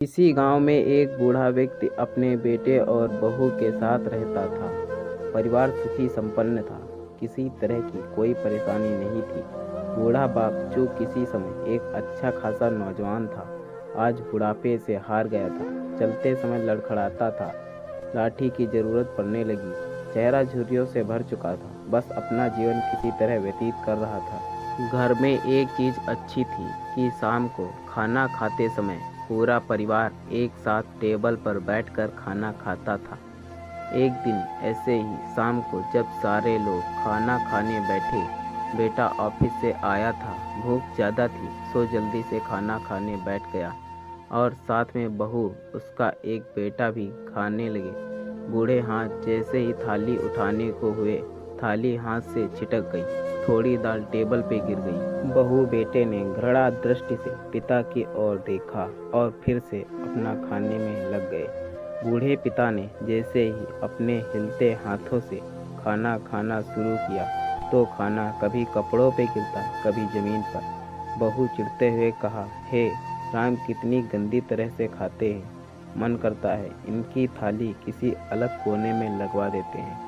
किसी गांव में एक बूढ़ा व्यक्ति अपने बेटे और बहू के साथ रहता था। परिवार सुखी संपन्न था। किसी तरह की कोई परेशानी नहीं थी। बूढ़ा बाप जो किसी समय एक अच्छा खासा नौजवान था, आज बुढ़ापे से हार गया था। चलते समय लड़खड़ाता था, लाठी की जरूरत पड़ने लगी। चेहरा झुर्रियों से भर चुका था, बस अपना जीवन किसी तरह व्यतीत कर रहा था। घर में एक चीज अच्छी थी कि शाम को खाना खाते समय पूरा परिवार एक साथ टेबल पर बैठकर खाना खाता था। एक दिन ऐसे ही शाम को जब सारे लोग खाना खाने बैठे, बेटा ऑफिस से आया था, भूख ज़्यादा थी सो जल्दी से खाना खाने बैठ गया और साथ में बहू उसका एक बेटा भी खाने लगे। बूढ़े हाथ जैसे ही थाली उठाने को हुए, थाली हाथ से छिटक गई। थोड़ी दाल टेबल पे गिर गई। बहू बेटे ने घृणा दृष्टि से पिता की ओर देखा और फिर से अपना खाने में लग गए। बूढ़े पिता ने जैसे ही अपने हिलते हाथों से खाना खाना शुरू किया तो खाना कभी कपड़ों पे गिरता, कभी जमीन पर। बहू चिढ़ते हुए कहा, हे राम, कितनी गंदी तरह से खाते हैं। मन करता है इनकी थाली किसी अलग कोने में लगवा देते हैं।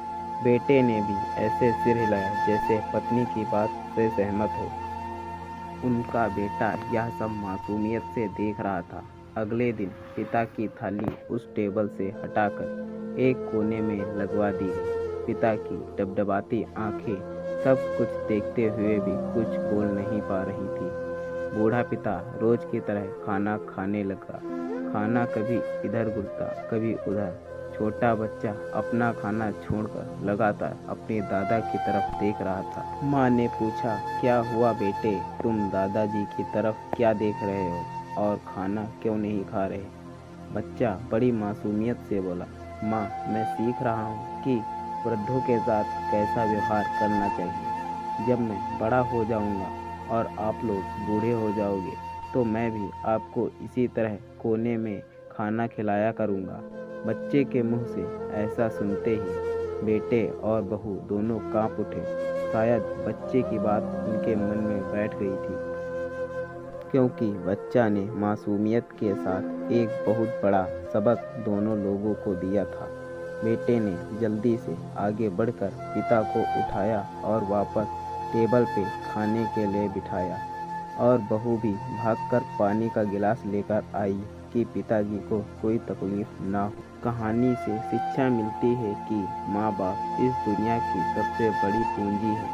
बेटे ने भी ऐसे सिर हिलाया जैसे पत्नी की बात से सहमत हो। उनका बेटा यह सब मासूमियत से देख रहा था। अगले दिन पिता की थाली उस टेबल से हटाकर एक कोने में लगवा दी गई। पिता की डबडबाती आंखें सब कुछ देखते हुए भी कुछ बोल नहीं पा रही थी। बूढ़ा पिता रोज की तरह खाना खाने लगा। खाना कभी इधर गिरता, कभी उधर। छोटा बच्चा अपना खाना छोड़कर लगातार अपने दादा की तरफ देख रहा था। माँ ने पूछा, क्या हुआ बेटे, तुम दादाजी की तरफ क्या देख रहे हो और खाना क्यों नहीं खा रहे? बच्चा बड़ी मासूमियत से बोला, माँ, मैं सीख रहा हूँ कि वृद्धों के साथ कैसा व्यवहार करना चाहिए। जब मैं बड़ा हो जाऊँगा और आप लोग बूढ़े हो जाओगे तो मैं भी आपको इसी तरह कोने में खाना खिलाया करूँगा। बच्चे के मुंह से ऐसा सुनते ही बेटे और बहू दोनों कांप उठे। शायद बच्चे की बात उनके मन में बैठ गई थी, क्योंकि बच्चा ने मासूमियत के साथ एक बहुत बड़ा सबक दोनों लोगों को दिया था। बेटे ने जल्दी से आगे बढ़कर पिता को उठाया और वापस टेबल पे खाने के लिए बिठाया, और बहू भी भागकर पानी का गिलास लेकर आई कि पिताजी को कोई तकलीफ ना हो। कहानी से शिक्षा मिलती है कि माँ बाप इस दुनिया की सबसे बड़ी पूंजी है।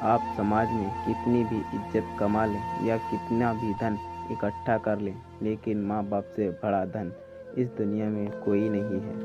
आप समाज में कितनी भी इज्जत कमा लें या कितना भी धन इकट्ठा कर लें, लेकिन माँ बाप से बड़ा धन इस दुनिया में कोई नहीं है।